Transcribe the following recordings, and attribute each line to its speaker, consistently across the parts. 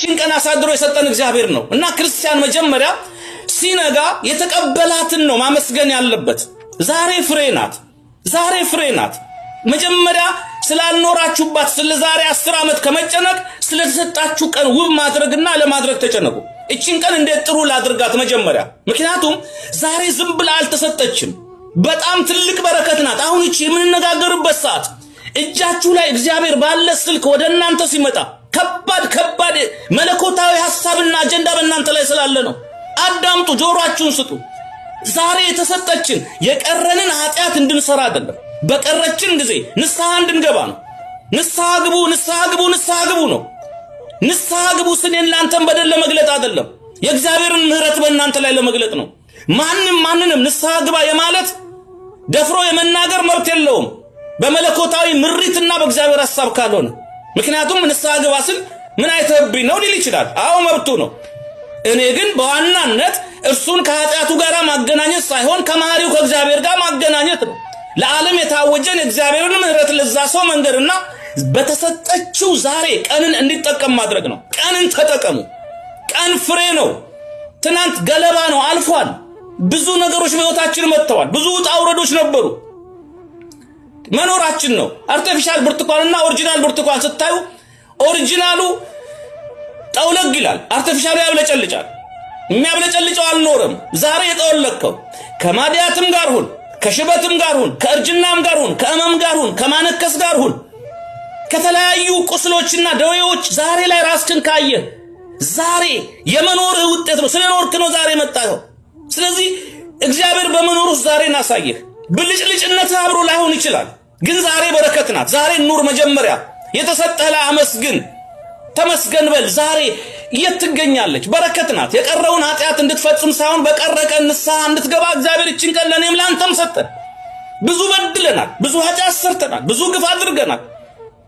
Speaker 1: እቺን ቀን አሳድሮ የሰጠን እግዚአብሔር ነው እና ክርስቲያን መጀመሪያ ሲነጋ የተቀበላትን ነው ማመስገን ያለበት። ዛሬ ፍሬ ናት። መጀመሪያ ስላልኖራችሁባት ስለ ዛሬ 10 ዓመት ከመጨነቅ ስለተሰጣችሁ ቀን ውብ ማድረግና ለማድረግ ተጨነቁ። እቺን ቀን እንዴት ጥሩ ላድርጋት መጀመሪያ። ምክንያቱም ዛሬ ዝም ብላ አልተሰጠችም። በጣም ትልቅ በረከት ናት። አሁን እቺ የምንነጋገርበት ሰዓት እጃችሁ ላይ እግዚአብሔር ባለ ስልክ ወደ እናንተ ሲመጣ ከባድ መለኮታዊ ሐሳብና አጀንዳ በእናንተ ላይ ስላለ ነው። አዳምጡ፣ ጆሮአችሁን ስጡ። ዛሬ የተሰጠችን የቀረንን ኃጢያት እንድንሰራ አይደለም። በቀረችን ጊዜ ንስሐ እንድንገባ ነው። ንስሐ ግቡ ነው። ንስሐ ግቡ ስንል እናንተን በደል ለመግለጥ አይደለም፣ የእግዚአብሔርን ምህረት በእናንተ ላይ ለመግለጥ ነው። ማንንም ንስሐ ግባ የማለት ደፍሮ የመናገር መብት የለውም በመለኮታዊ ምሪትና በእግዚአብሔር ሐሳብ ካልሆነ። ምክንያቱም ንስሐ ግባ ስል ምን አይተብኝ ነው ሊል ይችላል። አዎ መብቱ ነው። እኔ ግን በዋናነት እርሱን ከኃጢያቱ ጋር ማገናኘት ሳይሆን ከመሐሪው ከእግዚአብሔር ጋር ማገናኘት ነው። ለዓለም የታወጀን እግዚአብሔርን ምህረት ለዛ ሰው መንገርና በተሰጠችው ዛሬ ቀንን እንዲጠቀም ማድረግ ነው። ቀንን ተጠቀሙ። ቀን ፍሬ ነው። ትናንት ገለባ ነው፣ አልፏል። ብዙ ነገሮች በሕይወታችን መጥተዋል። ብዙ ውጣ ውረዶች ነበሩ። መኖራችን ነው። አርቲፊሻል ብርቱካንና ኦሪጂናል ብርቱካን ስታዩ ኦሪጂናሉ ጠውለግ ይላል፣ አርቲፊሻሉ ያብለጨልጫል። የሚያብለጨልጨው አልኖርም። ዛሬ የጠወለከው ከማዲያትም ጋር ሁን፣ ከሽበትም ጋር ሁን፣ ከእርጅናም ጋር ሁን፣ ከእመም ጋር ሁን፣ ከማነከስ ጋር ሁን፣ ከተለያዩ ቁስሎችና ደዌዎች ዛሬ ላይ ራስህን ካየህ ዛሬ የመኖርህ ውጤት ነው። ስለኖርክ ነው ዛሬ መጣው። ስለዚህ እግዚአብሔር በመኖሩ ዛሬን አሳየህ። ብልጭልጭነትህ አብሮ ላይሆን ይችላል፣ ግን ዛሬ በረከት ናት። ዛሬ ኑር። መጀመሪያ የተሰጠህ ላይ አመስግን፣ ተመስገን በል። ዛሬ ትገኛለች፣ በረከት ናት። የቀረውን ኃጢያት እንድትፈጽም ሳይሆን በቀረቀን ንስሐ እንድትገባ እግዚአብሔር እቺን ቀን ለኔም ላንተም ሰጠን። ብዙ በድለናል፣ ብዙ ኃጢያት ሰርተናል፣ ብዙ ግፍ አድርገናል።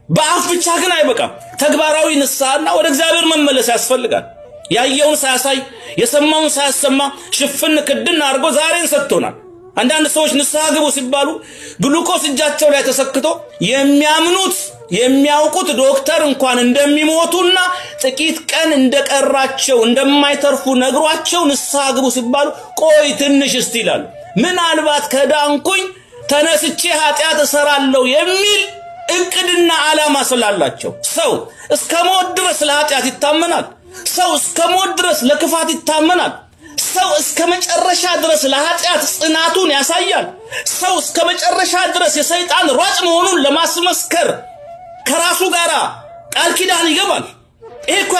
Speaker 1: በአፍ ብቻ ግን አይበቃም። ተግባራዊ ንስሐና ወደ እግዚአብሔር መመለስ ያስፈልጋል። ያየውን ሳያሳይ የሰማውን ሳያሰማ ሽፍን ክድን አድርጎ ዛሬን ሰጥቶናል። አንዳንድ ሰዎች ንስሐ ግቡ ሲባሉ ግሉኮስ እጃቸው ላይ ተሰክቶ የሚያውቁት ዶክተር እንኳን እንደሚሞቱና ጥቂት ቀን እንደቀራቸው እንደማይተርፉ ነግሯቸው ንስሐ ግቡ ሲባሉ ቆይ ትንሽ እስቲ ይላሉ። ምናልባት ከዳንኩኝ ተነስቼ ኃጢያት እሰራለሁ የሚል እቅድና ዓላማ ስላላቸው ሰው እስከ ሞት ድረስ ለኃጢያት ይታመናል። ሰው እስከ ሞት ድረስ ለክፋት ይታመናል። ሰው እስከ መጨረሻ ድረስ ለኃጢያት ጽናቱን ያሳያል። ሰው እስከ መጨረሻ ድረስ የሰይጣን ሯጭ መሆኑን ለማስመስከር ከራሱ ጋር ቃል ኪዳን ይገባል። ይሄ እኮ